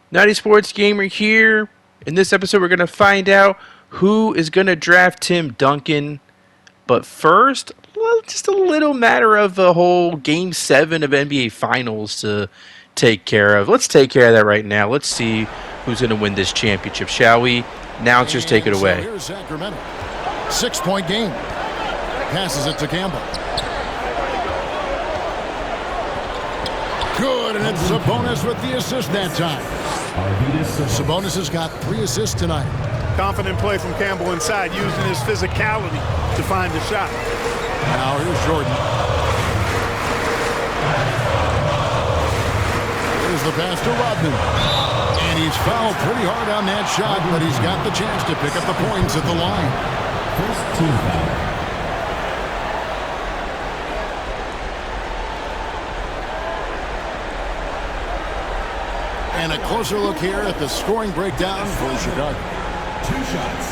Naughty Sports Gamer here. In this episode, we're going to find out who is going to draft Tim Duncan. But first, well, just a little matter of a whole Game 7 of NBA Finals to take care of. Let's take care of that right now. Let's see who's going to win this championship, shall we? Announcers, take it away. So here's Sacramento. 6-point game. Passes it to Campbell. Good, and it's Sabonis with the assist that time. Sabonis has got 3 assists tonight. Confident play from Campbell inside, using his physicality to find the shot. Now here's Jordan. Here's the pass to Rodman. And he's fouled pretty hard on that shot, but he's got the chance to pick up the points at the line. First team foul. And a closer look here at the scoring breakdown for Chicago. 2 shots.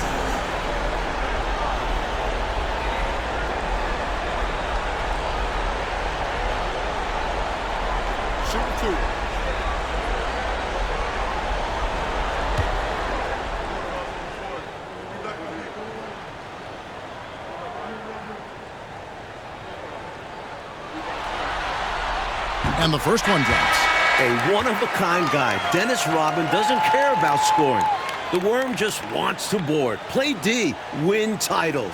Shoot 2. And the first one drops. A one-of-a-kind guy. Dennis Rodman doesn't care about scoring. The Worm just wants to board. Play D. Win titles.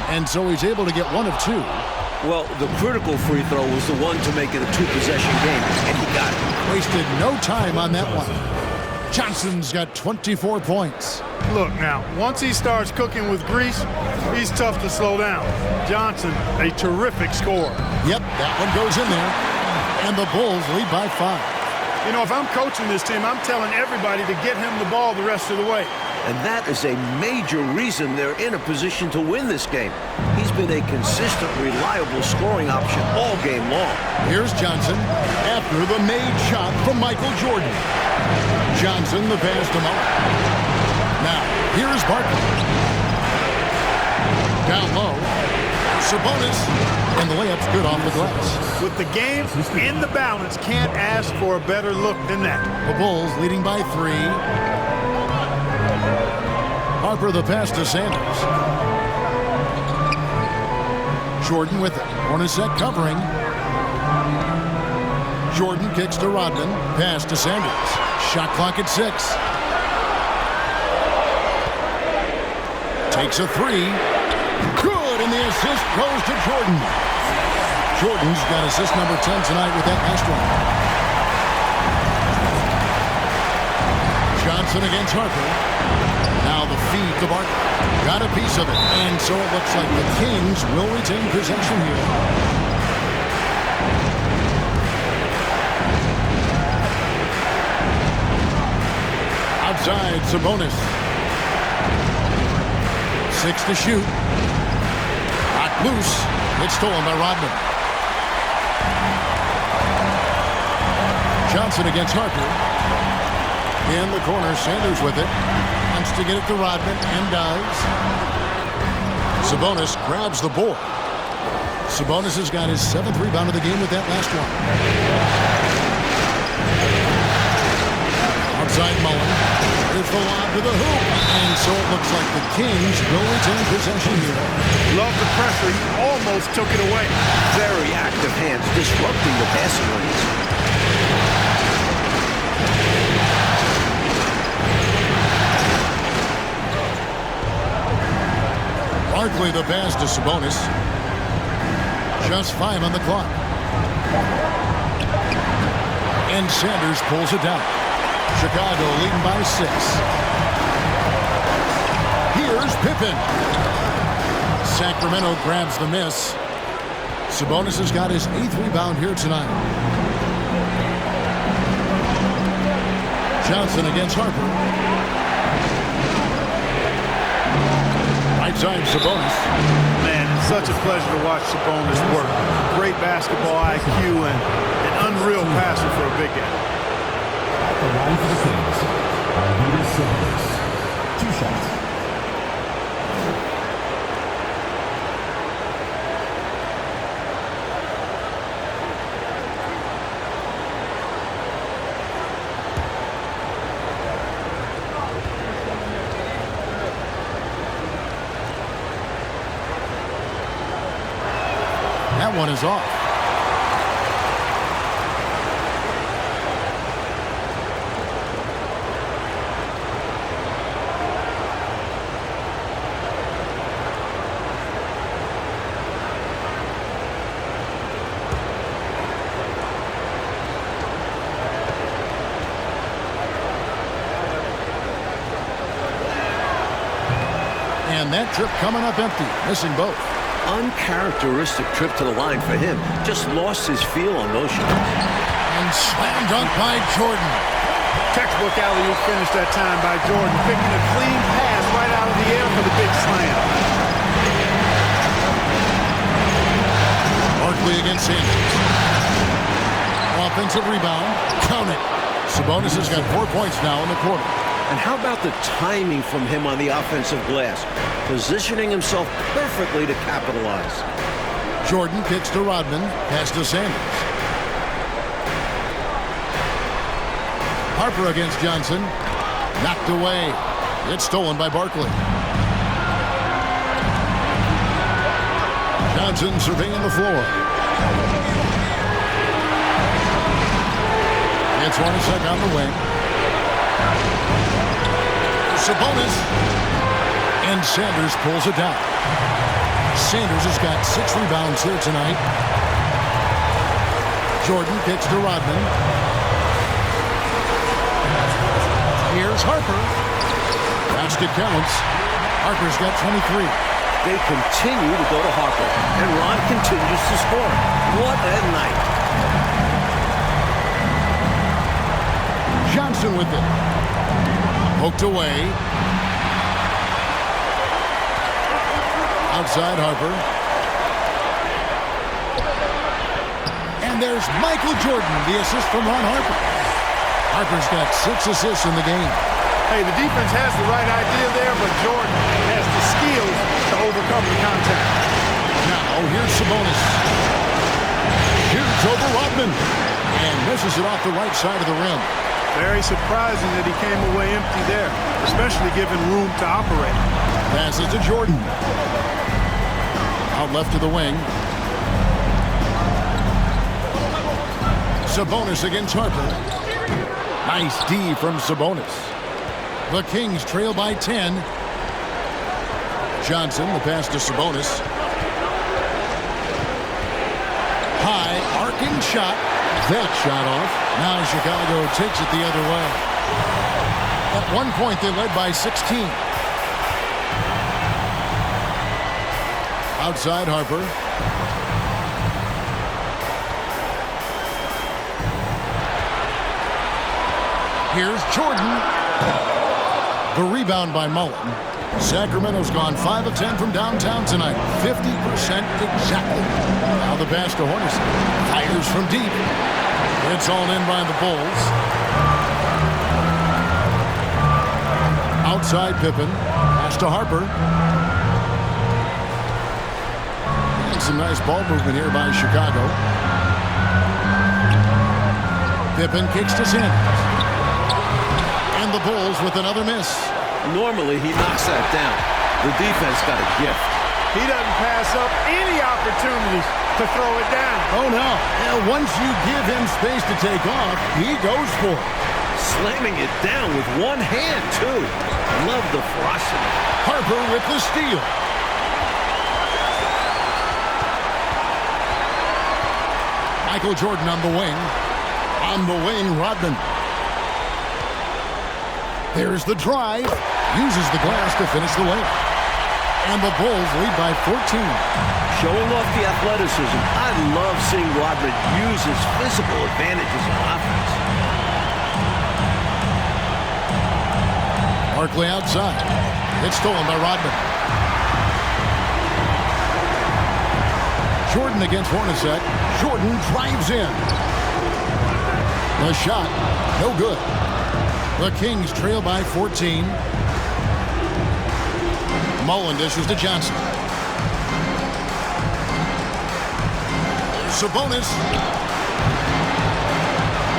And so he's able to get 1 of 2. Well, the critical free throw was the one to make it a 2-possession game, and he got it. Wasted no time on that one. Johnson's got 24 points. Look now, once he starts cooking with grease, he's tough to slow down. Johnson, a terrific scorer. Yep, that one goes in there. And the Bulls lead by 5. You know, if I'm coaching this team, I'm telling everybody to get him the ball the rest of the way. And that is a major reason they're in a position to win this game. He's been a consistent, reliable scoring option all game long. Here's Johnson after the made shot from Michael Jordan. Johnson, the pass to Muller. Now, here's Barkley. Down low. Sabonis. And the layup's good off the glass. With the game in the balance, can't ask for a better look than that. The Bulls leading by 3. Harper the pass to Sanders. Jordan with it. Hornacek covering. Jordan kicks to Rodman. Pass to Sanders. Shot clock at 6. Takes a 3. Good, and the assist goes to Jordan. Jordan's got assist number 10 tonight with that last one. Johnson against Harper. Now the feed to Barkley. Got a piece of it. And so it looks like the Kings will retain possession here. Outside, Sabonis. 6 to shoot. Knocked loose. It's stolen by Rodman. Johnson against Harper. In the corner, Sanders with it. Wants to get it to Rodman, and does. Sabonis grabs the board. Sabonis has got his 7th rebound of the game with that last one. Outside Mullen. Here's the lob to the hoop. And so it looks like the Kings will retain possession here. Love the pressure. He almost took it away. Very active hands disrupting the passing lanes. Barkley the pass to Sabonis. Just 5 on the clock. And Sanders pulls it down. Chicago leading by 6. Here's Pippen. Sacramento grabs the miss. Sabonis has got his 8th rebound here tonight. Johnson against Harper. Right side, Sabonis. Man, it's such a pleasure to watch Sabonis work. Great basketball IQ and an unreal passer for a big guy. At the line for the Kings, Arvidas Sabonis. 2 shots. That one is off. And that trip coming up empty, missing both. Uncharacteristic trip to the line for him. Just lost his feel on those shots. And slam dunk by Jordan. Textbook alley-oop finish that time by Jordan, picking a clean pass right out of the air for the big slam. Barkley against Sanders. Offensive rebound. Count it. Sabonis has got 4 points now in the quarter. And how about the timing from him on the offensive glass? Positioning himself perfectly to capitalize. Jordan kicks to Rodman. Pass to Sanders. Harper against Johnson. Knocked away. It's stolen by Barkley. Johnson surveying the floor. It's Hornacek on the wing. Sabonis. And Sanders pulls it down. Sanders has got 6 rebounds here tonight. Jordan kicks to Rodman. Here's Harper. Basket counts. Harper's got 23. They continue to go to Harper, and Ron continues to score. What a night. Johnson with it. Poked away. Outside Harper. And there's Michael Jordan, the assist from Ron Harper. Harper's got 6 assists in the game. Hey, the defense has the right idea there, but Jordan has the skills to overcome the contact. Now, here's Sabonis. Here's over Rodman. And misses it off the right side of the rim. Very surprising that he came away empty there, especially given room to operate. Passes to Jordan. Out left to the wing. Sabonis against Harper. Nice D from Sabonis. The Kings trail by 10. Johnson, the pass to Sabonis. High, arcing shot. That shot off. Now Chicago takes it the other way. At one point, they led by 16. Outside Harper. Here's Jordan. The rebound by Mullen. Sacramento's gone 5 of 10 from downtown tonight. 50% exactly. Now the pass to Hornacek. Fires from deep. It's all in by the Bulls. Outside Pippen. Pass to Harper. And some nice ball movement here by Chicago. Pippen kicks to Sanders. And the Bulls with another miss. Normally, he knocks that down. The defense got a gift. He doesn't pass up any opportunities to throw it down. Oh, no. And once you give him space to take off, he goes for it. Slamming it down with one hand, too. Love the ferocity. Harper with the steal. Michael Jordan on the wing. On the wing, Rodman. There's the drive. Uses the glass to finish the layup. And the Bulls lead by 14. Showing off the athleticism. I love seeing Rodman use his physical advantages on offense. Barkley outside. It's stolen by Rodman. Jordan against Hornacek. Jordan drives in. The shot, no good. The Kings trail by 14. Mullen dishes to Johnson. Sabonis.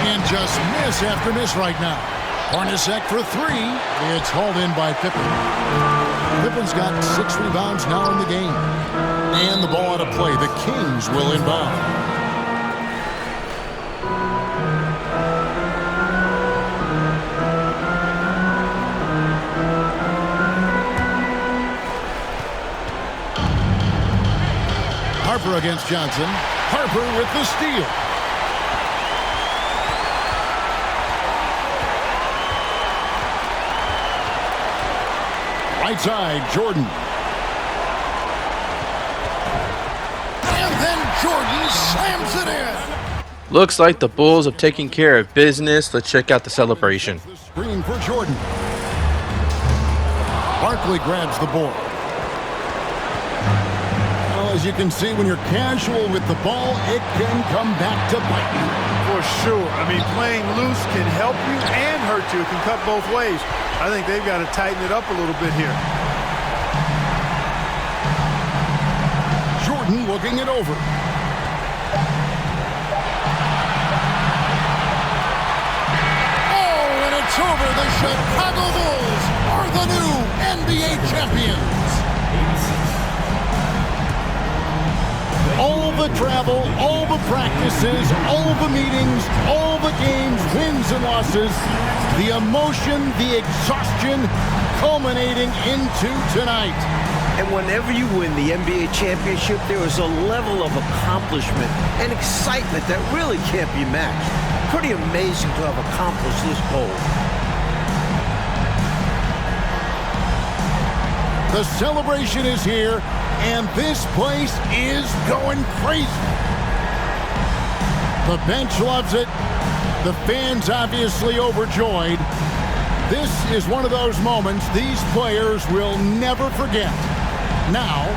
And just miss after miss right now. Hornacek for three. It's hauled in by Pippen. Pippen's got 6 rebounds now in the game. And the ball out of play. The Kings will inbound. Harper against Johnson. Harper with the steal. Right side, Jordan. And then Jordan slams it in. Looks like the Bulls have taken care of business. Let's check out the celebration. The screen for Jordan. Barkley grabs the board. Well, as you can see, when you're casual with the ball, it can come back to bite you. For sure. I mean, playing loose can help you and hurt you. It can cut both ways. I think they've got to tighten it up a little bit here. Jordan looking it over. Oh, and it's over. The Chicago Bulls are the new NBA champions. All the travel, all the practices, all the meetings, all the games, wins and losses, the emotion, the exhaustion culminating into tonight. And whenever you win the NBA championship, there is a level of accomplishment and excitement that really can't be matched. Pretty amazing to have accomplished this goal. The celebration is here, and this place is going crazy. The bench loves it. The fans obviously overjoyed. This is one of those moments these players will never forget. Now,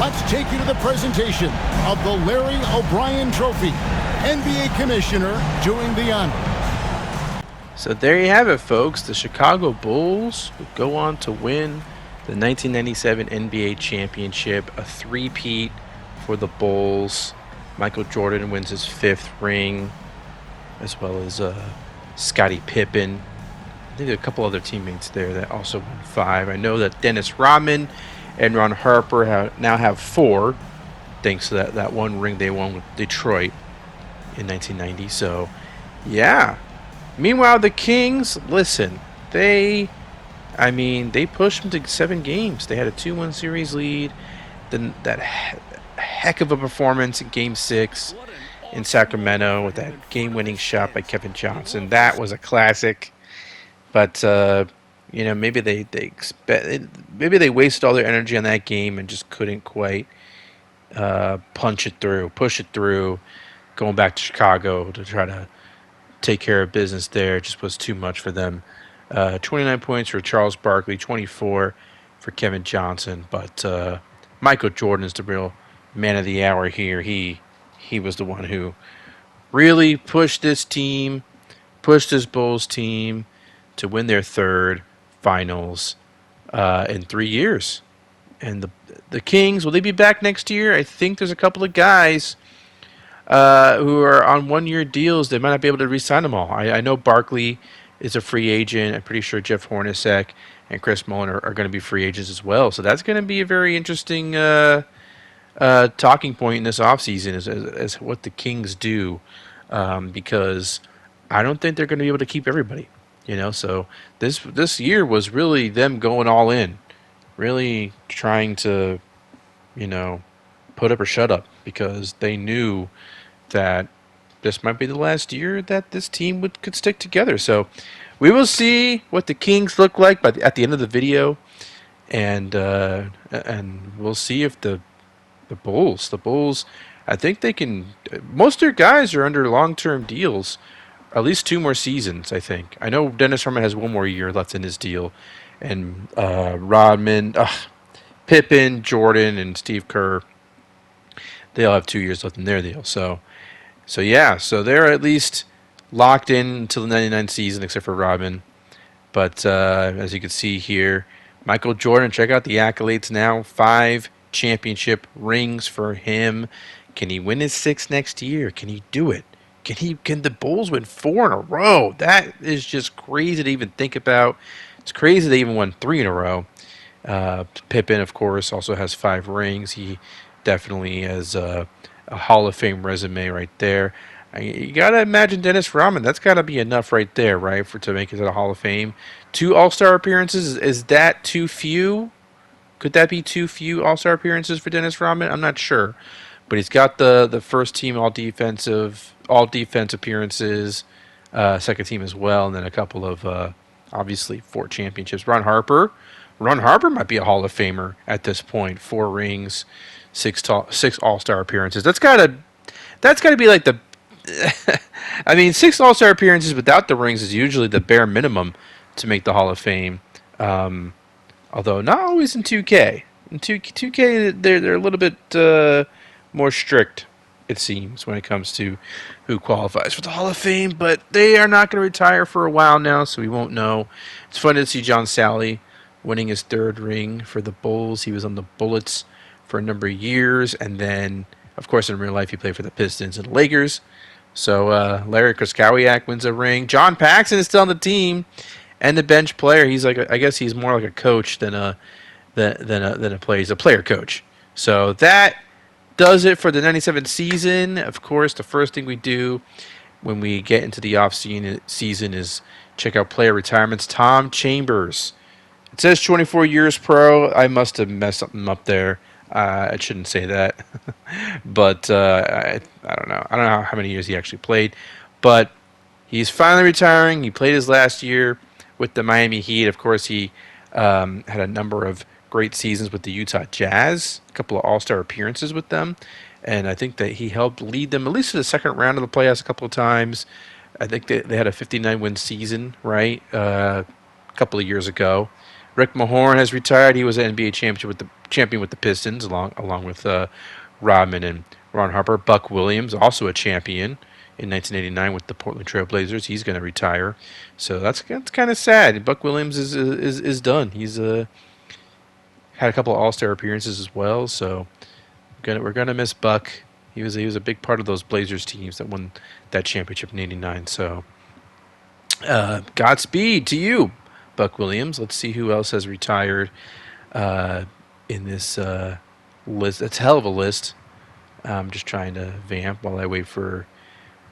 let's take you to the presentation of the Larry O'Brien Trophy. NBA Commissioner doing the honors. So there you have it, folks. The Chicago Bulls would go on to win the 1997 NBA Championship, a three-peat for the Bulls. Michael Jordan wins his 5th ring, as well as Scottie Pippen. I think there are a couple other teammates there that also won 5. I know that Dennis Rodman and Ron Harper now have 4, thanks to that one ring they won with Detroit in 1990. So, yeah. Meanwhile, the Kings, listen, they pushed them to 7 games. They had a 2-1 series lead. Then that heck of a performance in Game 6 in Sacramento with that game-winning shot by Kevin Johnson. That was a classic. But maybe maybe they wasted all their energy on that game and just couldn't quite push it through. Going back to Chicago to try to take care of business there just was too much for them. 29 points for Charles Barkley, 24 for Kevin Johnson. But Michael Jordan is the real man of the hour here. He was the one who really pushed this Bulls team to win their 3rd finals in 3 years. And the Kings, will they be back next year? I think there's a couple of guys who are on 1-year deals. They might not be able to re-sign them all. I know Barkley is a free agent. I'm pretty sure Jeff Hornacek and Chris Mullin are going to be free agents as well. So that's going to be a very interesting talking point in this offseason as what the Kings do, because I don't think they're going to be able to keep everybody. So this year was really them going all in, really trying to, put up or shut up, because they knew that this might be the last year that this team could stick together. So we will see what the Kings look like at the end of the video, and we'll see if the Bulls, I think they can. Most of their guys are under long-term deals, at least 2 more seasons, I think. I know Dennis Rodman has 1 more year left in his deal, and Rodman, Pippen, Jordan, and Steve Kerr, they all have 2 years left in their deal. So they're at least locked in until the 99 season, except for Rodman. But as you can see here, Michael Jordan, check out the accolades now. 5 championship rings for him. Can he win his 6th next year? Can he do it? Can the Bulls win 4 in a row? That is just crazy to even think about. It's crazy they even won 3 in a row. Pippen, of course, also has 5 rings. He definitely has a Hall of Fame resume right there. You gotta imagine Dennis Rodman. That's gotta be enough right there, right, for to make it to the Hall of Fame. 2 All-Star appearances. Is that too few? Could that be too few All-Star appearances for Dennis Rodman? I'm not sure, but he's got the first team all defense appearances, second team as well, and then a couple of obviously 4 championships. Ron Harper might be a Hall of Famer at this point. 4 rings, 6 All-Star appearances. That's gotta be like the. I mean, 6 All-Star appearances without the rings is usually the bare minimum to make the Hall of Fame. Although not always in 2K. In 2K, they're a little bit more strict, it seems, when it comes to who qualifies for the Hall of Fame. But they are not going to retire for a while now, so we won't know. It's fun to see John Sally winning his 3rd ring for the Bulls. He was on the Bullets for a number of years, and then, of course, in real life, he played for the Pistons and the Lakers. So Larry Kraskowiak wins a ring. John Paxson is still on the team and the bench player. He's like I guess he's more like a coach than a player. He's a player coach. So that does it for the 97 season. Of course, the first thing we do when we get into the off-season is check out player retirements. Tom Chambers. It says 24 years pro. I must have messed something up there. I shouldn't say that. But I don't know. I don't know how many years he actually played. But he's finally retiring. He played his last year with the Miami Heat. Of course, he had a number of great seasons with the Utah Jazz, a couple of All-Star appearances with them, and I think that he helped lead them at least to the second round of the playoffs a couple of times. I think they had a 59-win season, right, a couple of years ago. Rick Mahorn has retired. He was an NBA champion with the Pistons, along with Rodman and Ron Harper. Buck Williams, also a champion in 1989 with the Portland Trail Blazers. He's going to retire, so that's kind of sad. Buck Williams is done. He's had a couple of All-Star appearances as well, so we're gonna miss Buck. He was a big part of those Blazers teams that won that championship in '89. So Godspeed to you, Buck Williams. Let's see who else has retired in this list. It's a hell of a list. I'm just trying to vamp while I wait for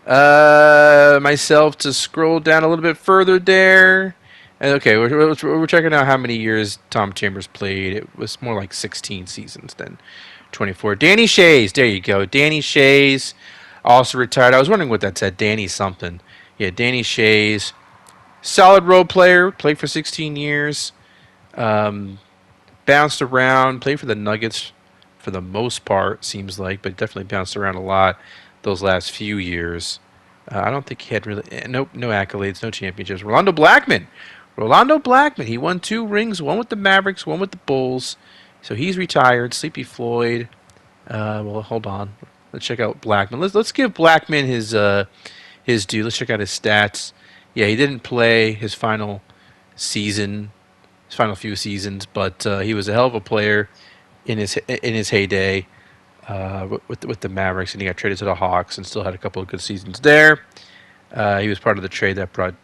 myself to scroll down a little bit further there. Okay, we're checking out how many years Tom Chambers played. It was more like 16 seasons than 24. Danny Shays, there you go. Danny Shays also retired. I was wondering what that said. Danny something. Yeah, Danny Shays. Solid role player. Played for 16 years. Bounced around. Played for the Nuggets for the most part, seems like, but definitely bounced around a lot those last few years. I don't think he had really... no accolades, no championships. Rolando Blackman, he won 2 rings, one with the Mavericks, one with the Bulls. So he's retired. Sleepy Floyd. Well, hold on. Let's check out Blackman. Let's give Blackman his due. Let's check out his stats. Yeah, he didn't play his final season, his final few seasons, but he was a hell of a player in his heyday with the Mavericks, and he got traded to the Hawks and still had a couple of good seasons there. He was part of the trade that brought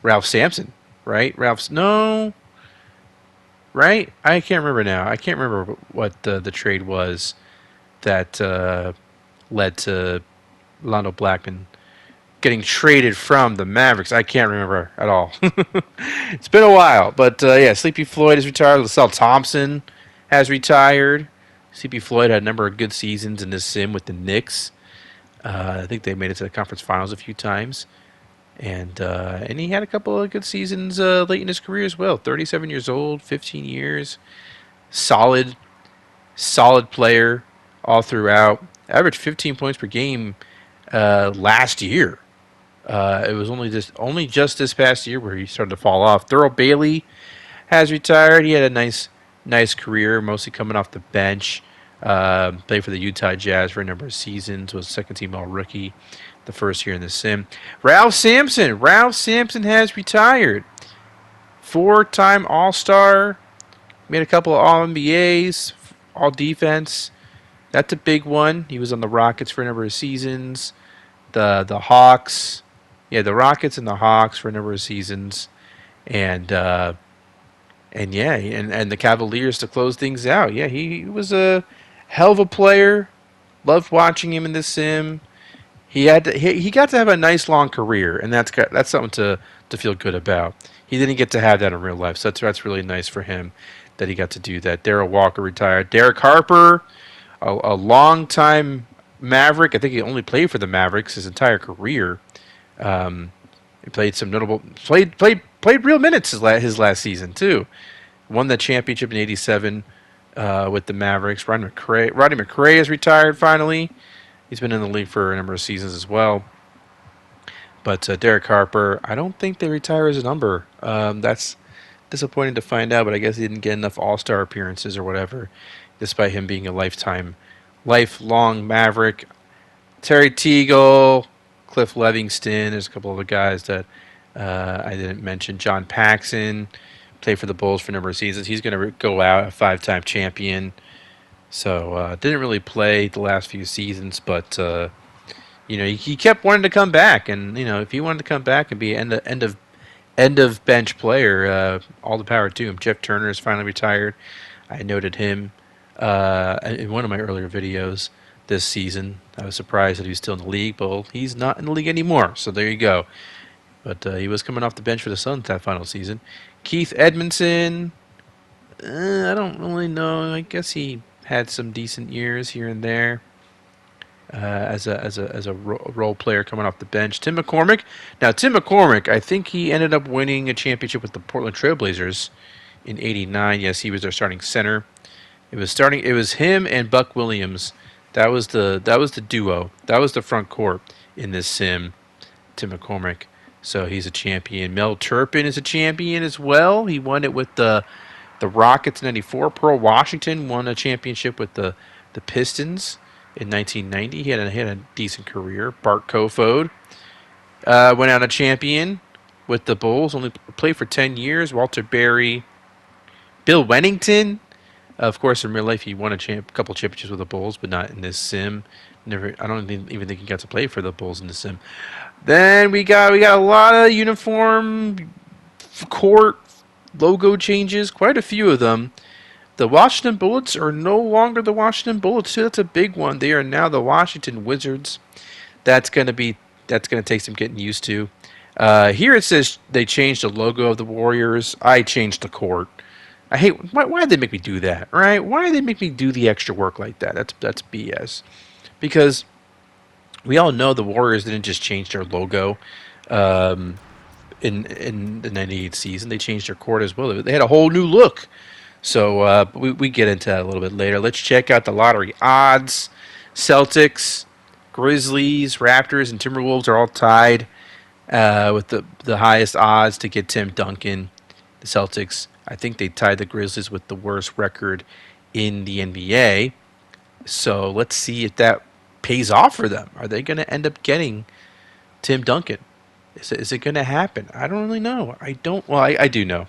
Ralph Sampson, right? Right? I can't remember now. I can't remember what the trade was that led to Rolando Blackman getting traded from the Mavericks. I can't remember at all. It's been a while. But, yeah, Sleepy Floyd is retired. LaSalle Thompson has retired. Sleepy Floyd had a number of good seasons in this sim with the Knicks. I think they made it to the conference finals a few times. And he had a couple of good seasons late in his career as well. 37 years old, 15 years. Solid player all throughout. Averaged 15 points per game last year. It was only just this past year where he started to fall off. Thurl Bailey has retired. He had a nice career, mostly coming off the bench. Played for the Utah Jazz for a number of seasons. Was second-team All-Rookie the first year in the sim. Ralph Sampson has retired. 4-time All-Star. Made a couple of All-NBAs. All-Defense. That's a big one. He was on the Rockets for a number of seasons. the Hawks, yeah, the Rockets and the Hawks for a number of seasons, and yeah, and the Cavaliers to close things out. Yeah, he was a hell of a player. Loved watching him in the sim. He got to have a nice long career, and that's something to feel good about. He didn't get to have that in real life, so that's really nice for him that he got to do that. Darrell Walker retired. Derek Harper, a long time Maverick. I think he only played for the Mavericks his entire career. He played some notable played real minutes his last season too. Won the championship in '87 with the Mavericks. Rodney McRae is retired finally. He's been in the league for a number of seasons as well. But Derek Harper, I don't think they retire his number. That's disappointing to find out, but I guess he didn't get enough All-Star appearances or whatever, despite him being a lifelong Maverick. Terry Teagle, Cliff Levingston, there's a couple other guys that I didn't mention. John Paxson played for the Bulls for a number of seasons. He's going to go out a 5-time champion. So didn't really play the last few seasons, but he kept wanting to come back, and if he wanted to come back and be an end of bench player, all the power to him. Jeff Turner is finally retired. I noted him in one of my earlier videos this season. I was surprised that he was still in the league, but he's not in the league anymore. So there you go. But he was coming off the bench for the Suns that final season. Keith Edmondson, I don't really know. I guess he had some decent years here and there as a role player coming off the bench. Tim McCormick. Now, Tim McCormick, I think he ended up winning a championship with the Portland Trailblazers in '89. Yes, he was their starting center. It was him and Buck Williams. That was the duo. That was the front court in this sim. Tim McCormick. So he's a champion. Mel Turpin is a champion as well. He won it with the Rockets in '94. Pearl Washington won a championship with the Pistons in 1990. He had a decent career. Bart Kofod went out a champion with the Bulls. Only played for 10 years. Walter Berry. Bill Wennington. Of course, in real life, he won a couple championships with the Bulls, but not in this sim. Never. I don't even think he got to play for the Bulls in the sim. Then we got a lot of uniform court logo changes, quite a few of them. The Washington Bullets are no longer the Washington Bullets. That's a big one. They are now the Washington Wizards. That's gonna take some getting used to. Here it says they changed the logo of the Warriors. I changed the court. I hate why did they make me do that, right? Why did they make me do the extra work like that? That's BS. Because we all know the Warriors didn't just change their logo in the '98 season. They changed their court as well. They had a whole new look. So we get into that a little bit later. Let's check out the lottery odds. Celtics, Grizzlies, Raptors, and Timberwolves are all tied with the highest odds to get Tim Duncan. The Celtics, I think they tied the Grizzlies with the worst record in the NBA. So let's see if that pays off for them. Are they going to end up getting Tim Duncan? Is it going to happen? I don't really know. I do know.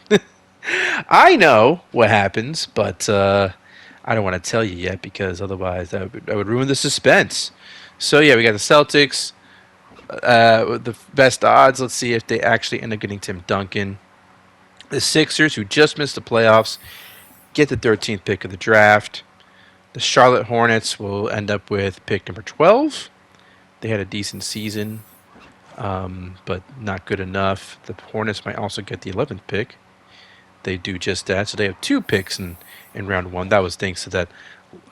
I know what happens, but I don't want to tell you yet because otherwise that would ruin the suspense. So yeah, we got the Celtics with the best odds. Let's see if they actually end up getting Tim Duncan. The Sixers, who just missed the playoffs, get the 13th pick of the draft. The Charlotte Hornets will end up with pick number 12. They had a decent season, but not good enough. The Hornets might also get the 11th pick. They do just that. So they have 2 picks in round 1. That was thanks to that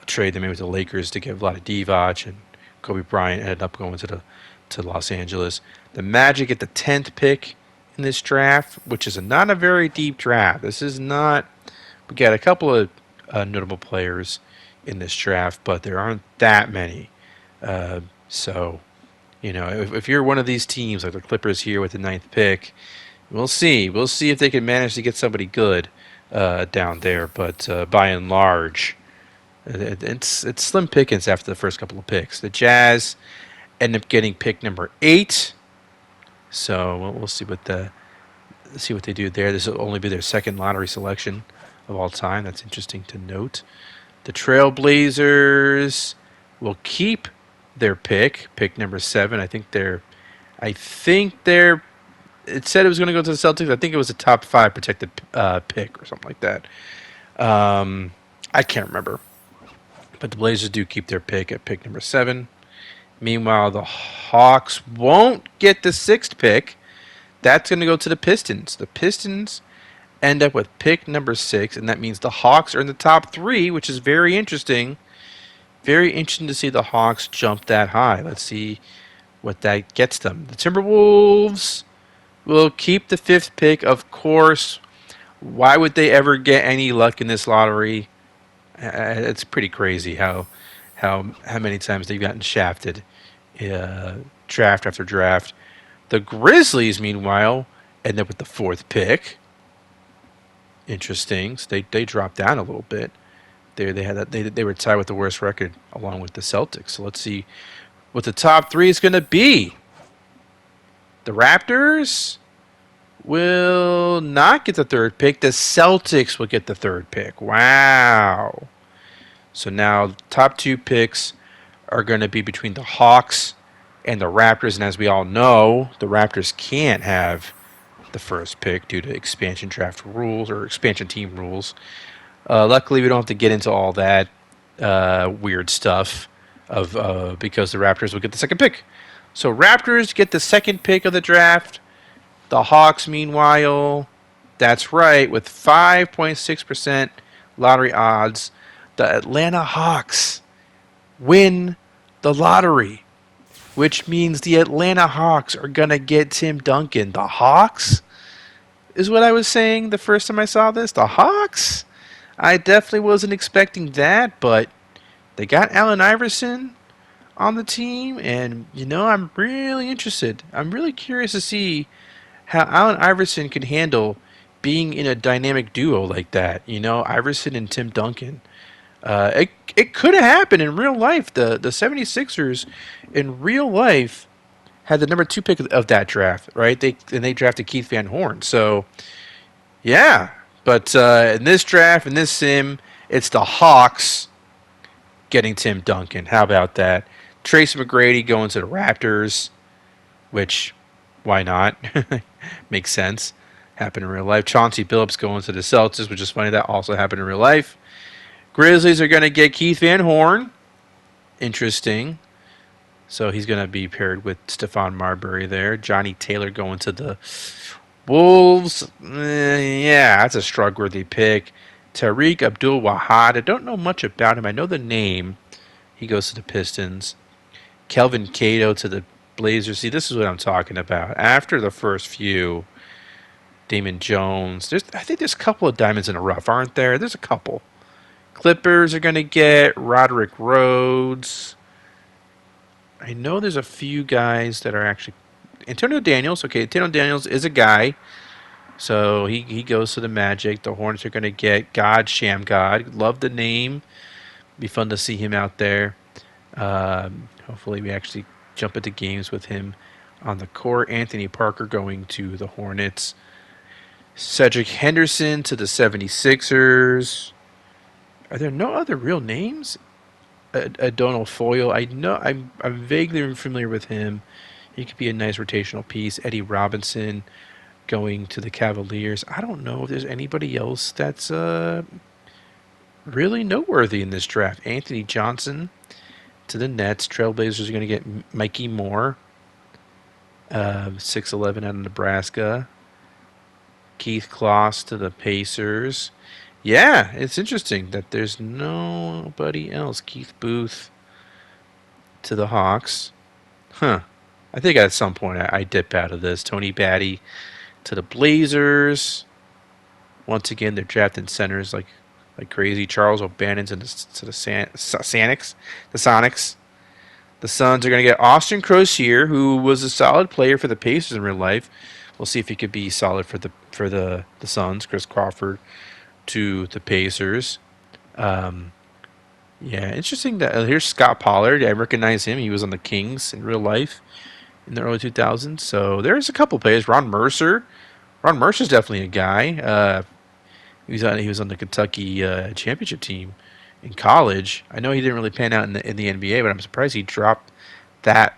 trade they made with the Lakers to get Vlade Divac, and Kobe Bryant ended up going to Los Angeles. The Magic get the 10th pick in this draft, which is not a very deep draft. This is not. We got a couple of notable players in this draft, but there aren't that many. So, if you're one of these teams like the Clippers here with the 9th pick, we'll see. We'll see if they can manage to get somebody good down there. But by and large, it's slim pickings after the first couple of picks. The Jazz end up getting pick number 8. So we'll see what they do there. This will only be their second lottery selection of all time. That's interesting to note. The Trailblazers will keep their pick number 7. I think they're. It said it was going to go to the Celtics. I think it was a top 5 protected pick or something like that. I can't remember, but the Blazers do keep their pick at pick number 7. Meanwhile, the Hawks won't get the 6th pick. That's going to go to the Pistons. The Pistons end up with pick number 6, and that means the Hawks are in the top 3, which is very interesting. Very interesting to see the Hawks jump that high. Let's see what that gets them. The Timberwolves will keep the 5th pick, of course. Why would they ever get any luck in this lottery? It's pretty crazy how many times they've gotten shafted, draft after draft. The Grizzlies, meanwhile, end up with the 4th pick. Interesting. So they dropped down a little bit. They were tied with the worst record along with the Celtics. So let's see what the top 3 is going to be. The Raptors will not get the 3rd pick. The Celtics will get the 3rd pick. Wow. So now top 2 picks are going to be between the Hawks and the Raptors, and as we all know, the Raptors can't have the 1st pick due to expansion draft rules or expansion team rules. Luckily, we don't have to get into all that weird stuff because the Raptors will get the 2nd pick. So Raptors get the 2nd pick of the draft. The Hawks, meanwhile, that's right, with 5.6% lottery odds, the Atlanta Hawks win the lottery, which means the Atlanta Hawks are going to get Tim Duncan. The Hawks is what I was saying the first time I saw this. The Hawks? I definitely wasn't expecting that, but they got Allen Iverson on the team, and, I'm really interested. I'm really curious to see how Allen Iverson can handle being in a dynamic duo like that. Iverson and Tim Duncan. It could have happened in real life. The 76ers in real life had the number 2 pick of that draft, right? They drafted Keith Van Horn. So, yeah. But in this draft, in this sim, it's the Hawks getting Tim Duncan. How about that? Tracy McGrady going to the Raptors, which, why not? Makes sense. Happened in real life. Chauncey Billups going to the Celtics, which is funny. That also happened in real life. Grizzlies are going to get Keith Van Horn. Interesting. So he's going to be paired with Stephon Marbury there. Johnny Taylor going to the Wolves. Yeah, that's a shrug-worthy pick. Tariq Abdul-Wahad. I don't know much about him. I know the name. He goes to the Pistons. Kelvin Cato to the Blazers. See, this is what I'm talking about. After the first few, Damon Jones. I think there's a couple of diamonds in the rough, aren't there? There's a couple. Clippers are going to get Roderick Rhodes. I know there's a few guys that are actually... Antonio Daniels. Okay, Antonio Daniels is a guy. So he goes to the Magic. The Hornets are going to get God Shamgod. Love the name. Be fun to see him out there. Hopefully we actually jump into games with him on the court. Anthony Parker going to the Hornets. Cedric Henderson to the 76ers. Are there no other real names? Donald Foyle. I know I'm vaguely familiar with him. He could be a nice rotational piece. Eddie Robinson going to the Cavaliers. I don't know if there's anybody else that's really noteworthy in this draft. Anthony Johnson to the Nets. Trailblazers are going to get Mikey Moore, 6'11" out of Nebraska. Keith Kloss to the Pacers. Yeah, it's interesting that there's nobody else. Keith Booth to the Hawks. Huh. I think at some point I dip out of this. Tony Batty to the Blazers. Once again, they're drafting centers like crazy. Charles O'Bannon to the Sonics. The Suns are going to get Austin Crozier, who was a solid player for the Pacers in real life. We'll see if he could be solid for the Suns. Chris Crawford to the Pacers. Yeah, interesting that here's Scott Pollard. I recognize him. He was on the Kings in real life in the early 2000s. So there's a couple players. Ron Mercer. Ron Mercer's definitely a guy. He was on the Kentucky championship team in college. I know he didn't really pan out in the NBA, but I'm surprised he dropped that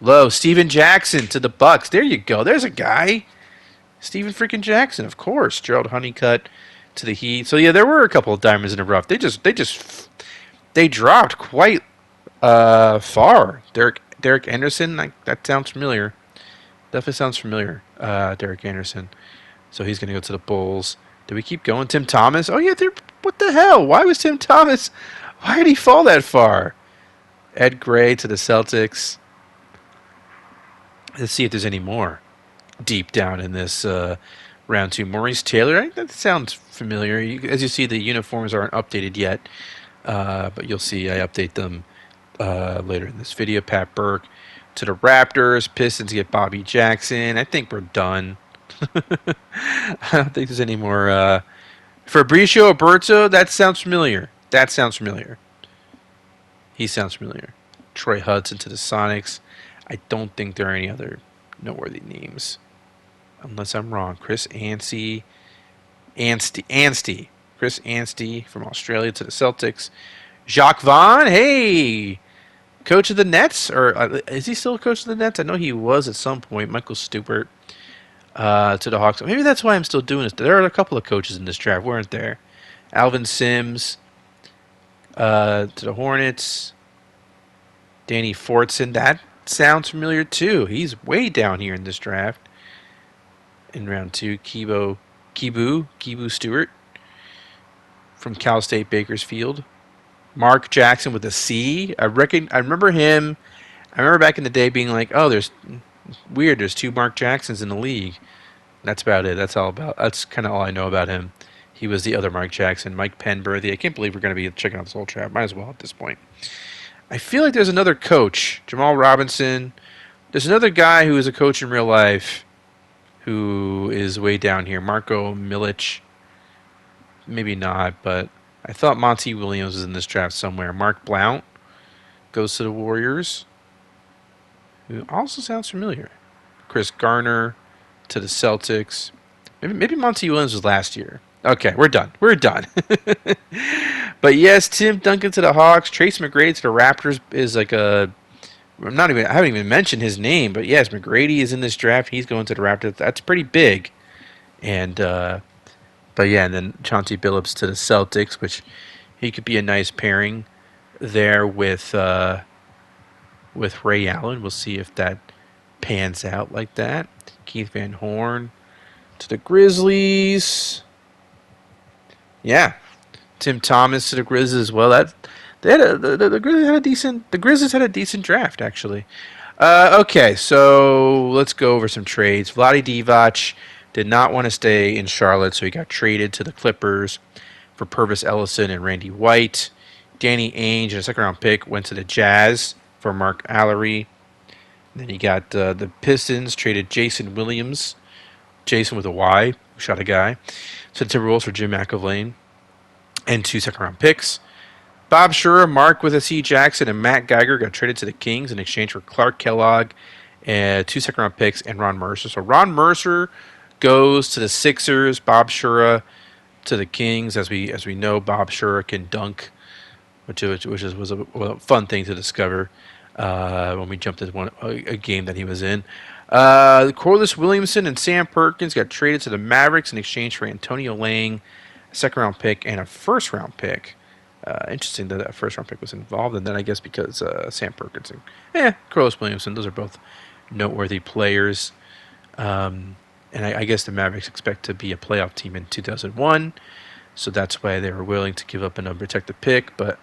low. Steven Jackson to the Bucks. There you go. There's a guy. Steven freaking Jackson, of course. Gerald Honeycutt to the Heat. So yeah, there were a couple of diamonds in the rough. They dropped quite far. Derek Anderson, that sounds familiar. Definitely sounds familiar. Derek Anderson. So he's gonna go to the Bulls. Do we keep going? Tim Thomas? Oh yeah, what the hell? Why was Tim Thomas? Why did he fall that far? Ed Gray to the Celtics. Let's see if there's any more deep down in this round 2. Maurice Taylor, that sounds familiar. As you see, the uniforms aren't updated yet, but you'll see I update them later in this video. Pat Burke to the Raptors. Pistons get Bobby Jackson. I think we're done. I don't think there's any more. Fabricio Oberto, that sounds familiar. He sounds familiar. Troy Hudson to the Sonics. I don't think there are any other noteworthy names. Unless I'm wrong. Chris Anstey. Chris Anstey from Australia to the Celtics. Jacques Vaughn, hey! Coach of the Nets? Or is he still a coach of the Nets? I know he was at some point. Michael Stupert to the Hawks. Maybe that's why I'm still doing this. There are a couple of coaches in this draft, weren't there? Alvin Sims to the Hornets. Danny Fortson, that sounds familiar too. He's way down here in this draft. In round 2, Kibu Stewart from Cal State Bakersfield. Mark Jackson with a C. I remember him. I remember back in the day being like, oh, there's 2 Mark Jacksons in the league. That's about it. That's kind of all I know about him. He was the other Mark Jackson. Mike Penberthy. I can't believe we're going to be checking out this whole draft. Might as well at this point. I feel like there's another coach, Jamal Robinson. There's another guy who is a coach in real life who is way down here. Marco Milic. Maybe not, but I thought Monty Williams was in this draft somewhere. Mark Blount goes to the Warriors, who also sounds familiar. Chris Garner to the Celtics. Maybe Monty Williams was last year. Okay, we're done. But yes, Tim Duncan to the Hawks. Trace McGrady to the Raptors is like I haven't even mentioned his name, but yes, McGrady is in this draft. He's going to the Raptors. That's pretty big. And but yeah, and then Chauncey Billups to the Celtics, which he could be a nice pairing there with Ray Allen. We'll see if that pans out like that. Keith Van Horn to the Grizzlies. Yeah, Tim Thomas to the Grizzlies as well. The Grizzlies had a decent draft actually. Okay, so let's go over some trades. Vlade Divac did not want to stay in Charlotte, so he got traded to the Clippers for Purvis Ellison and Randy White. Danny Ainge, a second-round pick, went to the Jazz for Mark Allery. Then you got the Pistons traded Jason Williams, Jason with a Y, who shot a guy, to the Timberwolves for Jim McElvain, and 2 second-round picks. Bob Shura, Mark with a C. Jackson, and Matt Geiger got traded to the Kings in exchange for Clark Kellogg, and 2 second-round picks, and Ron Mercer. So Ron Mercer goes to the Sixers. Bob Shura to the Kings. As we know, Bob Shura can dunk, which was a fun thing to discover when we jumped into a game that he was in. Corliss Williamson and Sam Perkins got traded to the Mavericks in exchange for Antonio Lang, a second-round pick, and a first-round pick. Interesting that a first-round pick was involved, and then I guess because Sam Perkins and Corliss Williamson, those are both noteworthy players. And I guess the Mavericks expect to be a playoff team in 2001, so that's why they were willing to give up an unprotected pick. But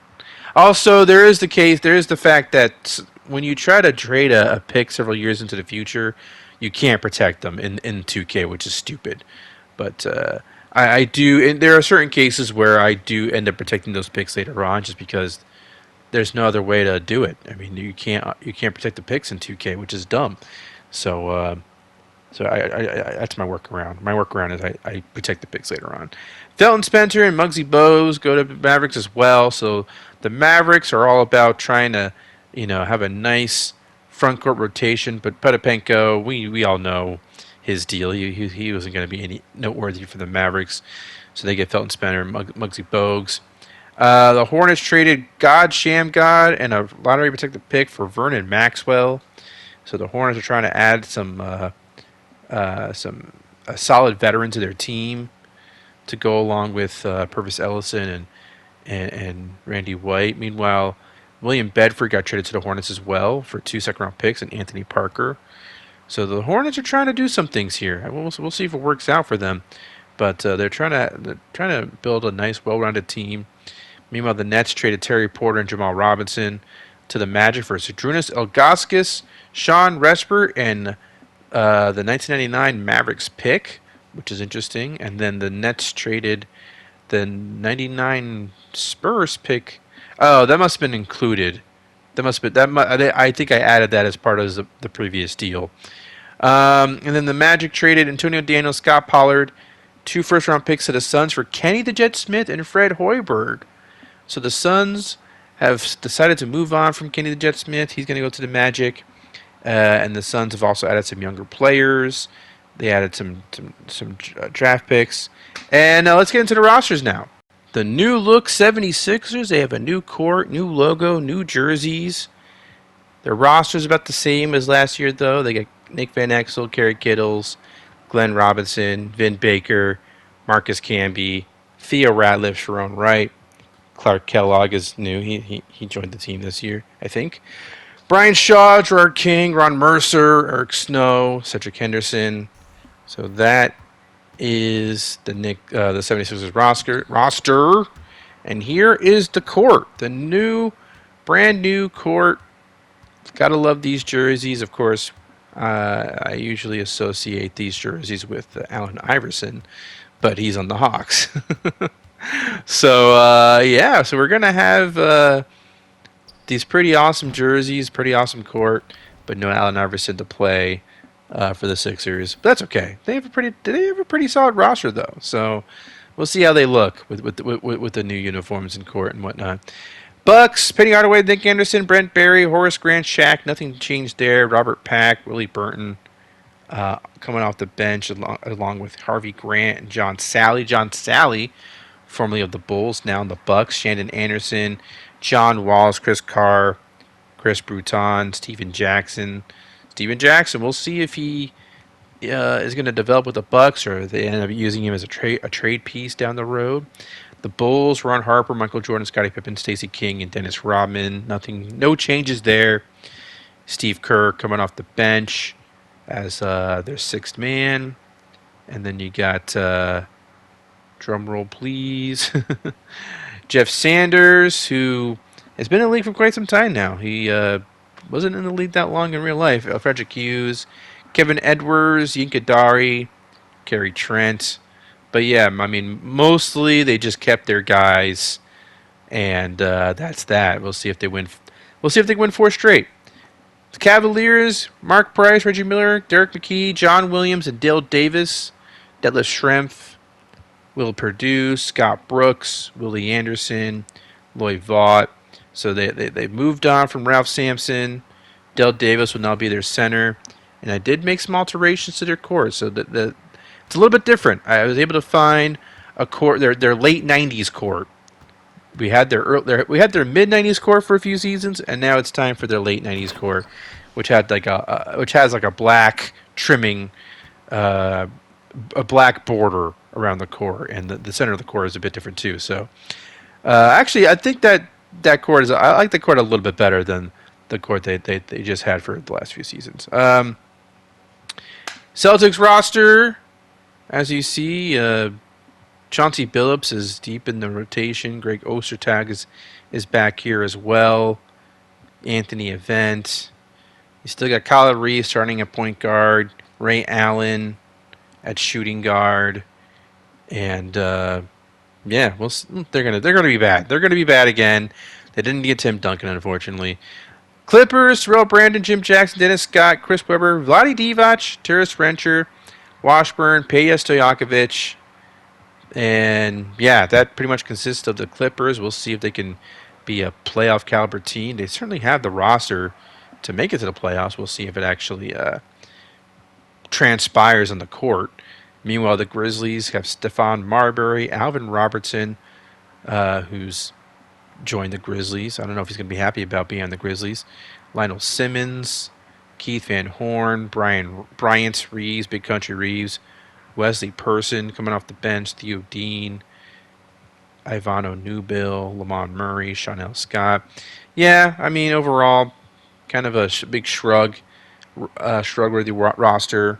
also, there is the fact that when you try to trade a pick several years into the future, you can't protect them in 2K, which is stupid. But I do, and there are certain cases where I do end up protecting those picks later on, just because there's no other way to do it. I mean, you can't protect the picks in 2K, which is dumb. So that's my workaround. My workaround is I protect the picks later on. Felton Spencer and Muggsy Bogues go to the Mavericks as well. So the Mavericks are all about trying to, have a nice front court rotation. But Potapenko, we all know his deal. He wasn't going to be any noteworthy for the Mavericks. So they get Felton Spencer and Muggsy Bogues. The Hornets traded God Shamgod and a lottery protected pick for Vernon Maxwell. So the Hornets are trying to add some solid veteran to their team to go along with Purvis Ellison and Randy White. Meanwhile, William Bedford got traded to the Hornets as well for 2 second-round picks and Anthony Parker. So the Hornets are trying to do some things here. We'll see if it works out for them. But they're trying to build a nice, well-rounded team. Meanwhile, the Nets traded Terry Porter and Jamal Robinson to the Magic for Zydrunas Ilgauskas, Sean Resper, and the 1999 Mavericks pick, which is interesting. And then the Nets traded the 99 Spurs pick. Oh, that must have been included. I think I added that as part of the previous deal. And then the Magic traded Antonio Daniels, Scott Pollard, 2 first-round picks to the Suns for Kenny the Jet Smith and Fred Hoiberg. So the Suns have decided to move on from Kenny the Jet Smith. He's going to go to the Magic. And the Suns have also added some younger players. They added some draft picks. And let's get into the rosters now. The new look 76ers, they have a new court, new logo, new jerseys. Their roster is about the same as last year, though. They got Nick Van Exel, Kerry Kittles, Glenn Robinson, Vin Baker, Marcus Camby, Theo Ratliff, Sharon Wright. Clark Kellogg is new. He joined the team this year, I think. Brian Shaw, Gerard King, Ron Mercer, Eric Snow, Cedric Henderson. So that is the 76ers roster. And here is the court. The brand new court. Gotta love these jerseys. Of course, I usually associate these jerseys with Allen Iverson, but he's on the Hawks. So, so we're going to have these pretty awesome jerseys, pretty awesome court, but no Allen Iverson to play for the Sixers. But that's okay. They have a pretty solid roster, though. So we'll see how they look with the new uniforms and court and whatnot. Bucks, Penny Hardaway, Nick Anderson, Brent Barry, Horace Grant, Shaq. Nothing changed there. Robert Pack, Willie Burton coming off the bench along with Harvey Grant and John Sally. John Sally, formerly of the Bulls, now in the Bucks. Shandon Anderson, John Walls, Chris Carr, Chris Bruton, Steven Jackson. We'll see if he is going to develop with the Bucks or they end up using him as a trade piece down the road. The Bulls, Ron Harper, Michael Jordan, Scottie Pippen, Stacey King, and Dennis Rodman. No changes there. Steve Kerr coming off the bench as their sixth man. And then you got, drum roll please, Jeff Sanders, who has been in the league for quite some time now. He wasn't in the league that long in real life. Frederick Hughes, Kevin Edwards, Yinka Dari, Kerry Trent. But yeah, I mean, mostly they just kept their guys, and that's that. We'll see if they win. We'll see if they win 4 straight. The Cavaliers: Mark Price, Reggie Miller, Derek McKee, John Williams, and Dale Davis. Detlef Schrempf, Will Perdue, Scott Brooks, Willie Anderson, Lloyd Vaught. So they moved on from Ralph Sampson. Dale Davis will now be their center, and I did make some alterations to their core, so that it's a little bit different. I was able to find a court, their late '90s court. We had their mid '90s court for a few seasons, and now it's time for their late '90s court, which has like a black trimming, a black border around the core, and the center of the core is a bit different too. So, actually, I think that court is. I like the court a little bit better than the court they just had for the last few seasons. Celtics roster, as you see, Chauncey Billups is deep in the rotation. Greg Ostertag is back here as well. Anthony Event. You still got Kyle Reese starting at point guard. Ray Allen at shooting guard. And they're gonna be bad. They're gonna be bad again. They didn't get Tim Duncan, unfortunately. Clippers: Terrell Brandon, Jim Jackson, Dennis Scott, Chris Webber, Vlade Divac, Terrence Rencher, Washburn, Peja Stojakovic. And yeah, that pretty much consists of the Clippers. We'll see if they can be a playoff caliber team. They certainly have the roster to make it to the playoffs. We'll see if it actually transpires on the court. Meanwhile, the Grizzlies have Stephon Marbury, Alvin Robertson, who's join the Grizzlies. I don't know if he's going to be happy about being on the Grizzlies. Lionel Simmons, Keith Van Horn, Bryant Reeves, Big Country Reeves, Wesley Person coming off the bench, Theo Dean, Ivano Newbill, Lamont Murray, Chanel Scott. Yeah, I mean, overall, kind of a big shrug-worthy roster.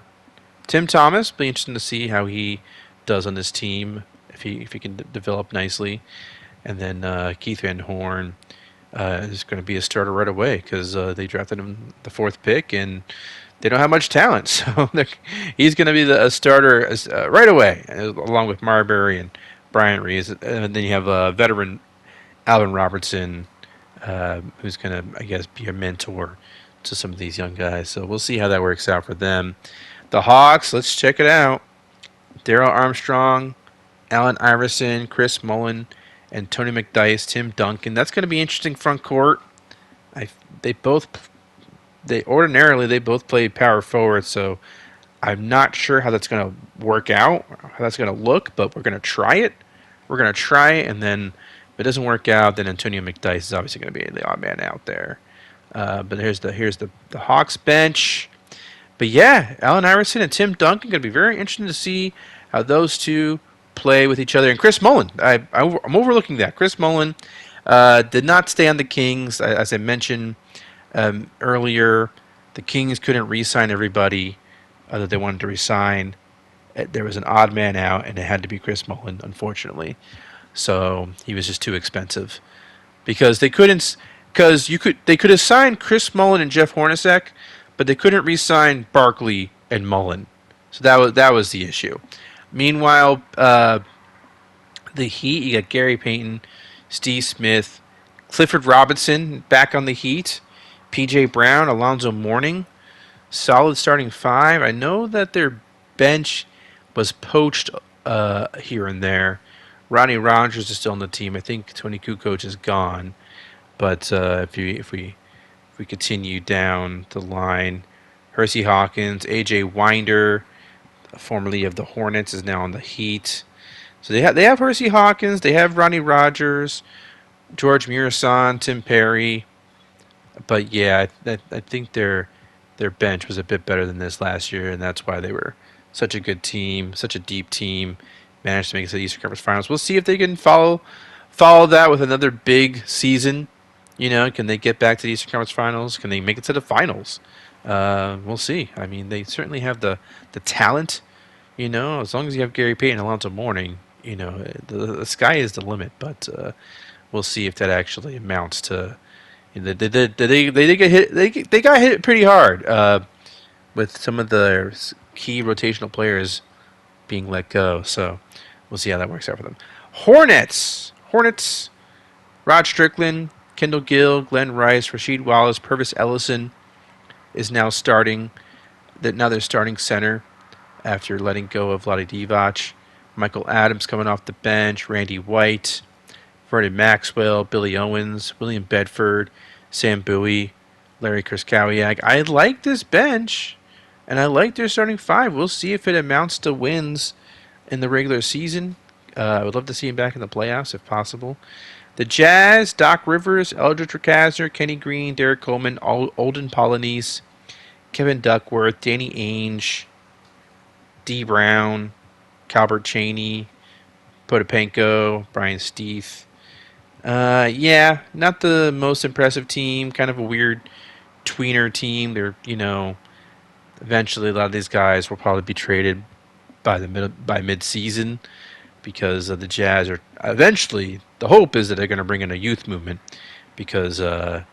Tim Thomas, be interesting to see how he does on this team, if he can develop nicely. And then Keith Van Horn is going to be a starter right away because they drafted him the 4th pick, and they don't have much talent. So he's going to be a starter right away, along with Marbury and Bryant Reeves. And then you have a veteran, Alvin Robertson, who's going to, I guess, be a mentor to some of these young guys. So we'll see how that works out for them. The Hawks, let's check it out. Darrell Armstrong, Allen Iverson, Chris Mullin, and Tony McDyess, Tim Duncan. That's going to be interesting front court. They ordinarily both play power forward, so I'm not sure how that's going to work out, how that's going to look, but we're going to try it. And then if it doesn't work out, then Antonio McDyess is obviously going to be the odd man out there. But here's the Hawks bench. But yeah, Allen Iverson and Tim Duncan going to be very interesting to see how those two play with each other. And Chris Mullin, I'm overlooking that. Chris Mullin did not stay on the Kings. As I mentioned earlier, the Kings couldn't re-sign everybody that they wanted to re-sign. There was an odd man out, and it had to be Chris Mullin, unfortunately. So he was just too expensive because they couldn't. They could have signed Chris Mullin and Jeff Hornacek, but they couldn't re-sign Barkley and Mullin. So that was the issue. Meanwhile, the Heat, you got Gary Payton, Steve Smith, Clifford Robinson back on the Heat, P.J. Brown, Alonzo Mourning, solid starting 5. I know that their bench was poached here and there. Ronnie Rogers is still on the team. I think Tony Kukoc is gone. But if we continue down the line, Hersey Hawkins, A.J. Winder, formerly of the Hornets, is now on the Heat. So they have Hersey Hawkins, they have Ronnie Rogers, George Murasan, Tim Perry. But yeah, I think their bench was a bit better than this last year, and that's why they were such a good team, such a deep team, managed to make it to the Eastern Conference Finals. We'll see if they can follow that with another big season. Can they get back to the Eastern Conference Finals? Can they make it to the finals? We'll see. I mean, they certainly have the talent. As long as you have Gary Payton and Alonzo Mourning, the sky is the limit. But we'll see if that actually amounts to. They get hit. They got hit pretty hard with some of the key rotational players being let go. So we'll see how that works out for them. Hornets. Rod Strickland, Kendall Gill, Glenn Rice, Rasheed Wallace, Purvis Ellison is now starting. Now they're starting center after letting go of Vlade Divac. Michael Adams coming off the bench. Randy White, Vernon Maxwell, Billy Owens, William Bedford, Sam Bowie, Larry Krzyzkowiak. I like this bench, and I like their starting 5. We'll see if it amounts to wins in the regular season. I would love to see him back in the playoffs if possible. The Jazz, Doc Rivers, Eldridge Recasner, Kenny Green, Derek Coleman, Olden Polynice, Kevin Duckworth, Danny Ainge, D. Brown, Calbert Chaney, Potapenko, Brian Steeth. Yeah, not the most impressive team. Kind of a weird tweener team. They're, eventually a lot of these guys will probably be traded by mid-season because the Jazz are eventually. The hope is that they're going to bring in a youth movement because they're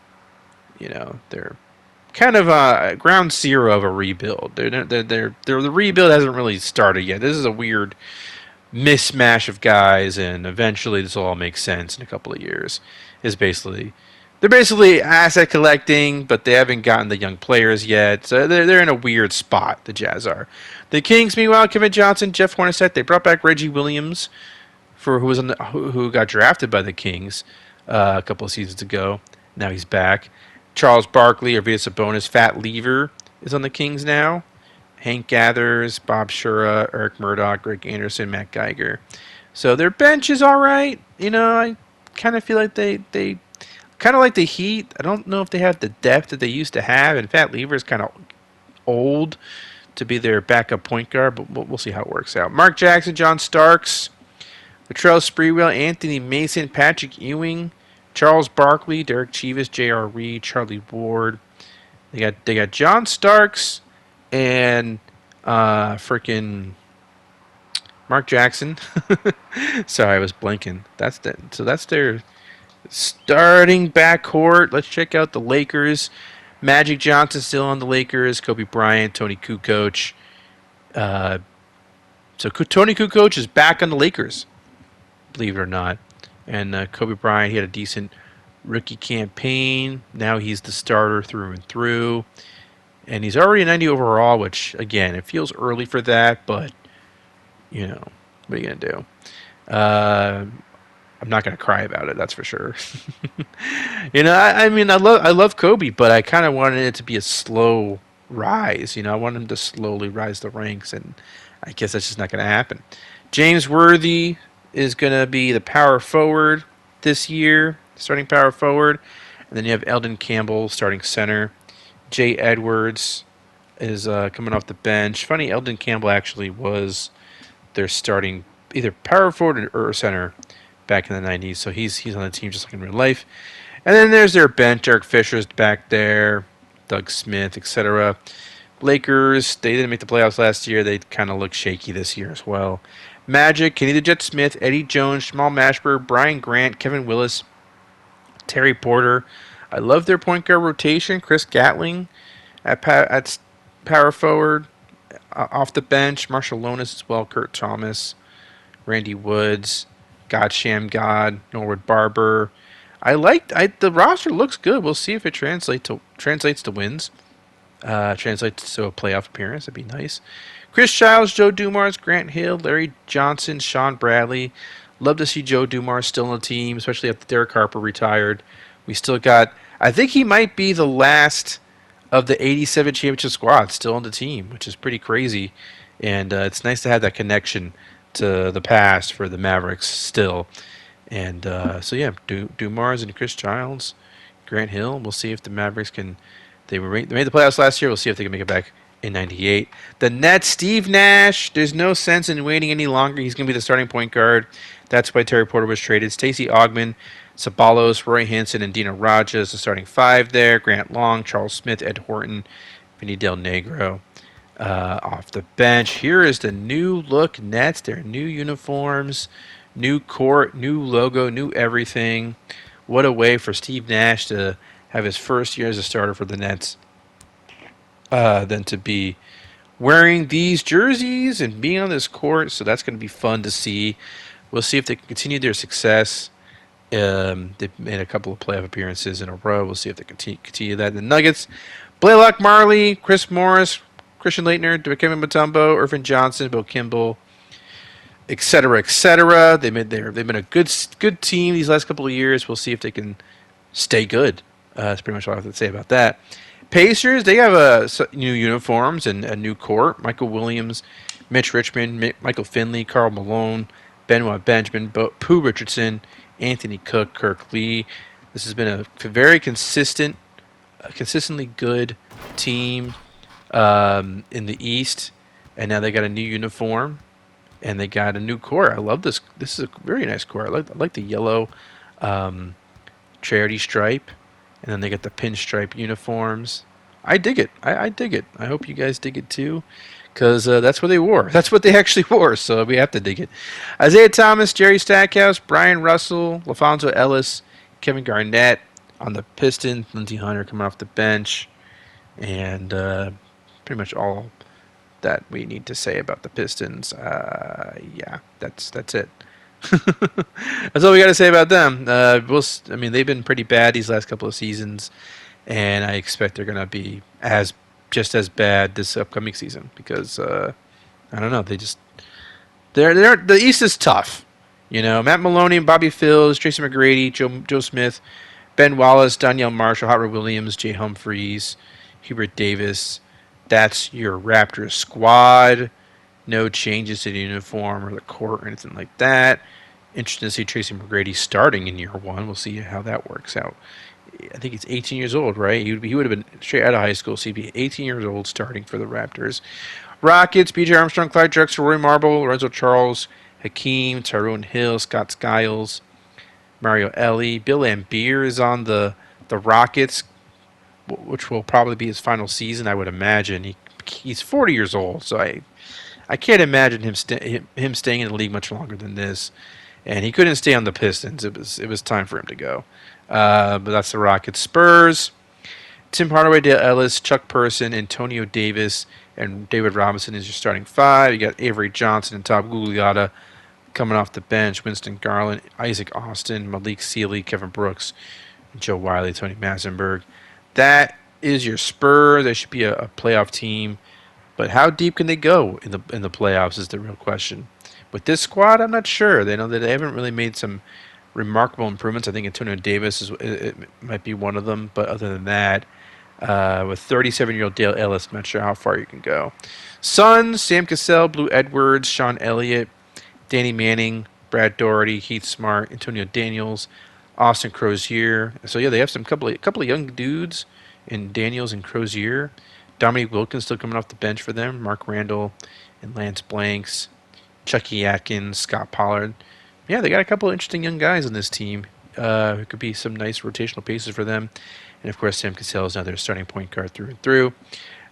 kind of ground zero of a rebuild. The rebuild hasn't really started yet. This is a weird mismatch of guys, and eventually this will all make sense in a couple of years. They're basically asset collecting, but they haven't gotten the young players yet. So they're in a weird spot. The Jazz are. The Kings, meanwhile, Kevin Johnson, Jeff Hornacek. They brought back Reggie Williams, who got drafted by the Kings a couple of seasons ago. Now he's back. Charles Barkley, Arvydas Sabonis, Fat Lever is on the Kings now. Hank Gathers, Bob Shura, Eric Murdoch, Greg Anderson, Matt Geiger. So their bench is all right. kind of feel like they kind of like the Heat. I don't know if they have the depth that they used to have. In fact, Lever's kind of old to be their backup point guard, but we'll see how it works out. Mark Jackson, John Starks, Latrell Sprewell, Anthony Mason, Patrick Ewing, Charles Barkley, Derek Chivas, J.R. Reed, Charlie Ward. They got John Starks and freaking Mark Jackson. Sorry, I was blinking. That's their starting backcourt. Let's check out the Lakers. Magic Johnson still on the Lakers. Kobe Bryant, Tony Kukoc. So Tony Kukoc is back on the Lakers, believe it or not. And Kobe Bryant, he had a decent rookie campaign. Now he's the starter through and through. And he's already a 90 overall, which, again, it feels early for that, but, you know, what are you going to do? I'm not going to cry about it, that's for sure. You know, I mean, I love Kobe, but I kind of wanted it to be a slow rise. You know, I wanted him to slowly rise the ranks, and I guess that's just not going to happen. James Worthy is going to be the power forward this year, starting power forward. And then you have Eldon Campbell starting center. Jay Edwards is coming off the bench. Funny, Eldon Campbell actually was their starting either power forward or center back in the 90s. So he's on the team just like in real life. And then there's their bench. Eric Fisher's back there. Doug Smith, etc. Lakers, they didn't make the playoffs last year. They kind of look shaky this year as well. Magic, Kenny the Jet Smith, Eddie Jones, Jamal Mashburn, Brian Grant, Kevin Willis, Terry Porter. I love their point guard rotation. Chris Gatling at power forward. Off the bench, Marshall Lonis as well, Kurt Thomas, Randy Woods, Godsham God, Norwood Barber. The roster looks good. We'll see if it translates to wins. Translates to a playoff appearance. That'd be nice. Chris Childs, Joe Dumars, Grant Hill, Larry Johnson, Sean Bradley. Love to see Joe Dumars still on the team, especially after Derek Harper retired. We still got, I think he might be the last of the 87 championship squad still on the team, which is pretty crazy. And it's nice to have that connection to the past for the Mavericks still. And so, yeah, Dumars and Chris Childs, Grant Hill. We'll see if the Mavericks can. They made the playoffs last year. We'll see if they can make it back in '98. The Nets, Steve Nash. There's no sense in waiting any longer. He's going to be the starting point guard. That's why Terry Porter was traded. Stacey Augmon, Sabalos, Roy Hansen, and Dina Raja is the starting five there. Grant Long, Charles Smith, Ed Horton, Vinny Del Negro off the bench. Here is the new look Nets. Their new uniforms, new court, new logo, new everything. What a way for Steve Nash to have his first year as a starter for the Nets than to be wearing these jerseys and being on this court. So that's going to be fun to see. We'll see if they can continue their success. They've made a couple of playoff appearances in a row. We'll see if they continue that. The Nuggets, Blaylock Marley, Chris Morris, Christian Laettner, Dikembe Mutombo, Irvin Johnson, Bill Kimball, etc., etc. They've been a good team these last couple of years. We'll see if they can stay good. That's pretty much all I have to say about that. Pacers, they have new uniforms and a new court. Michael Williams, Mitch Richmond, Michael Finley, Karl Malone, Benoit Benjamin, Pooh Richardson, Anthony Cook, Kirk Lee. This has been a very consistently good team in the East, and now they got a new uniform and they got a new core. I love this. This is a very nice core. I like the yellow charity stripe, and then they got the pinstripe uniforms. I dig it. I dig it. I hope you guys dig it too, because that's what they wore. That's what they actually wore, so we have to dig it. Isaiah Thomas, Jerry Stackhouse, Brian Russell, LaFonso Ellis, Kevin Garnett on the Pistons, Lindsey Hunter coming off the bench, and pretty much all that we need to say about the Pistons. Yeah, that's it. That's all we got to say about them. They've been pretty bad these last couple of seasons, and I expect they're going to be just as bad this upcoming season because I don't know. The East is tough. You know, Matt Maloney, Bobby Phills, Tracy McGrady, Joe Smith, Ben Wallace, Danielle Marshall, Howard Williams, Jay Humphreys, Hubert Davis. That's your Raptors squad. No changes to the uniform or the court or anything like that. Interesting to see Tracy McGrady starting in year one. We'll see how that works out. I think he's 18 years old, right? He would have been straight out of high school, so he'd be 18 years old starting for the Raptors. Rockets, B.J. Armstrong, Clyde Drexler, Roy Marble, Lorenzo Charles, Hakeem, Tyrone Hill, Scott Skiles, Mario Ellie. Bill Laimbeer is on the Rockets, which will probably be his final season, I would imagine. He's 40 years old, so I can't imagine him staying in the league much longer than this. And he couldn't stay on the Pistons. It was time for him to go. But that's the Rockets. Spurs, Tim Hardaway, Dale Ellis, Chuck Person, Antonio Davis, and David Robinson is your starting five. You got Avery Johnson and Tom Gugliotta coming off the bench. Winston Garland, Isaac Austin, Malik Sealy, Kevin Brooks, Joe Wiley, Tony Massenberg. That is your Spurs. They should be a playoff team. But how deep can they go in the playoffs is the real question. With this squad, I'm not sure. They know that they haven't really made some remarkable improvements. I think Antonio Davis it might be one of them. But other than that, with 37-year-old Dale Ellis, I'm not sure how far you can go. Suns, Sam Cassell, Blue Edwards, Sean Elliott, Danny Manning, Brad Doherty, Heath Smart, Antonio Daniels, Austin Crozier. So yeah, they have some couple of young dudes in Daniels and Crozier. Dominique Wilkins still coming off the bench for them. Mark Randall and Lance Blanks, Chucky Atkins, Scott Pollard. Yeah, they got a couple of interesting young guys on this team who could be some nice rotational pieces for them. And, of course, Sam Cassell is now their starting point guard through and through.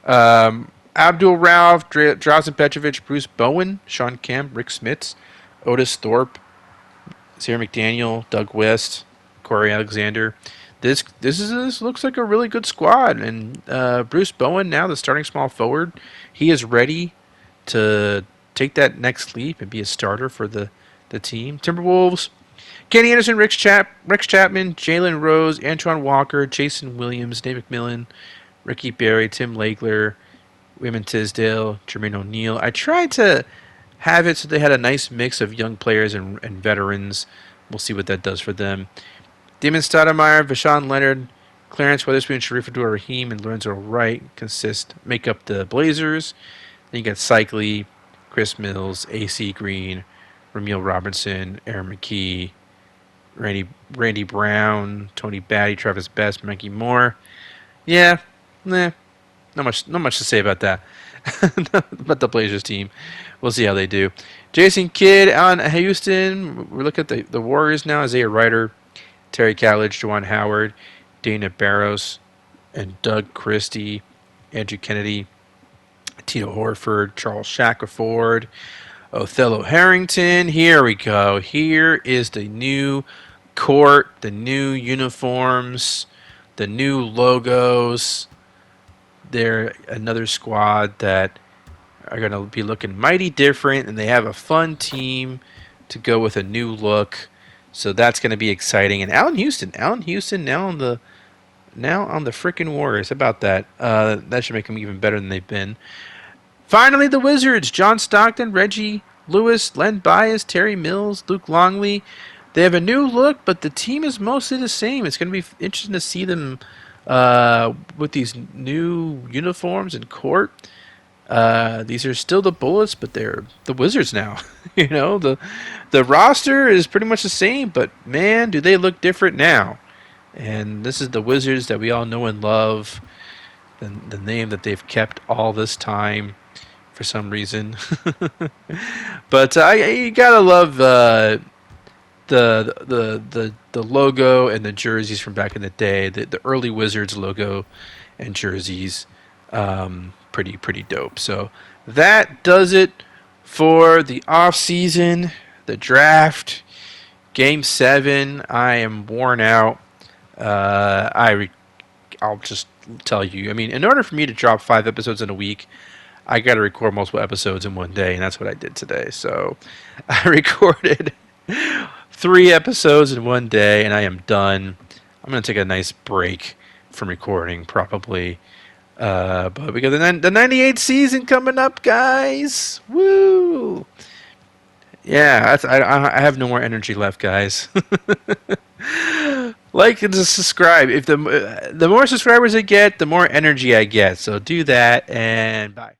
Abdul Rauf, Drazen Petrovic, Bruce Bowen, Sean Kemp, Rick Smits, Otis Thorpe, Sarah McDaniel, Doug West, Corey Alexander. This looks like a really good squad. And Bruce Bowen, now the starting small forward, he is ready to take that next leap and be a starter for the team. Timberwolves, Kenny Anderson, Rick Chapman, Jalen Rose, Antoine Walker, Jason Williams, Dave McMillan, Ricky Berry, Tim Legler, Raymond Tisdale, Jermaine O'Neal. I tried to have it so they had a nice mix of young players and veterans. We'll see what that does for them. Damon Stoudemire, Vashawn Leonard, Clarence Weatherspoon, Sharif Abdul-Rahim, and Lorenzo Wright make up the Blazers. Then you got Cycli, Chris Mills, A.C. Green, Ramil Robinson, Aaron McKee, Randy Brown, Tony Batty, Travis Best, Mikey Moore. Yeah, not much to say about that. About the Blazers team. We'll see how they do. Jason Kidd on Houston. We're looking at the Warriors now. Isaiah Ryder, Terry Cowledge, Juwan Howard, Dana Barros, and Doug Christie, Andrew Kennedy, Tito Horford, Charles Shackelford, Othello Harrington. Here we go. Here is the new court, the new uniforms, the new logos. They're another squad that are going to be looking mighty different, and they have a fun team to go with a new look. So that's going to be exciting. And Allen Houston now on the freaking Warriors. How about that? That should make them even better than they've been. Finally, the Wizards. John Stockton, Reggie Lewis, Len Bias, Terry Mills, Luke Longley. They have a new look, but the team is mostly the same. It's going to be interesting to see them with these new uniforms and court. These are still the Bullets, but they're the Wizards now. The roster is pretty much the same, but man, do they look different now. And this is the Wizards that we all know and love, the name that they've kept all this time for some reason. But you gotta love the logo and the jerseys from back in the day. The early Wizards logo and jerseys, pretty dope. So that does it for the off season, the draft, Game 7. I am worn out. I'll just tell you. I mean, in order for me to drop 5 episodes in a week, I got to record multiple episodes in one day, and that's what I did today. So I recorded 3 episodes in one day, and I am done. I'm going to take a nice break from recording, probably. But we got the 98 season coming up, guys. Woo! Yeah, I have no more energy left, guys. Like and subscribe. If the more subscribers I get, the more energy I get. So do that, and bye.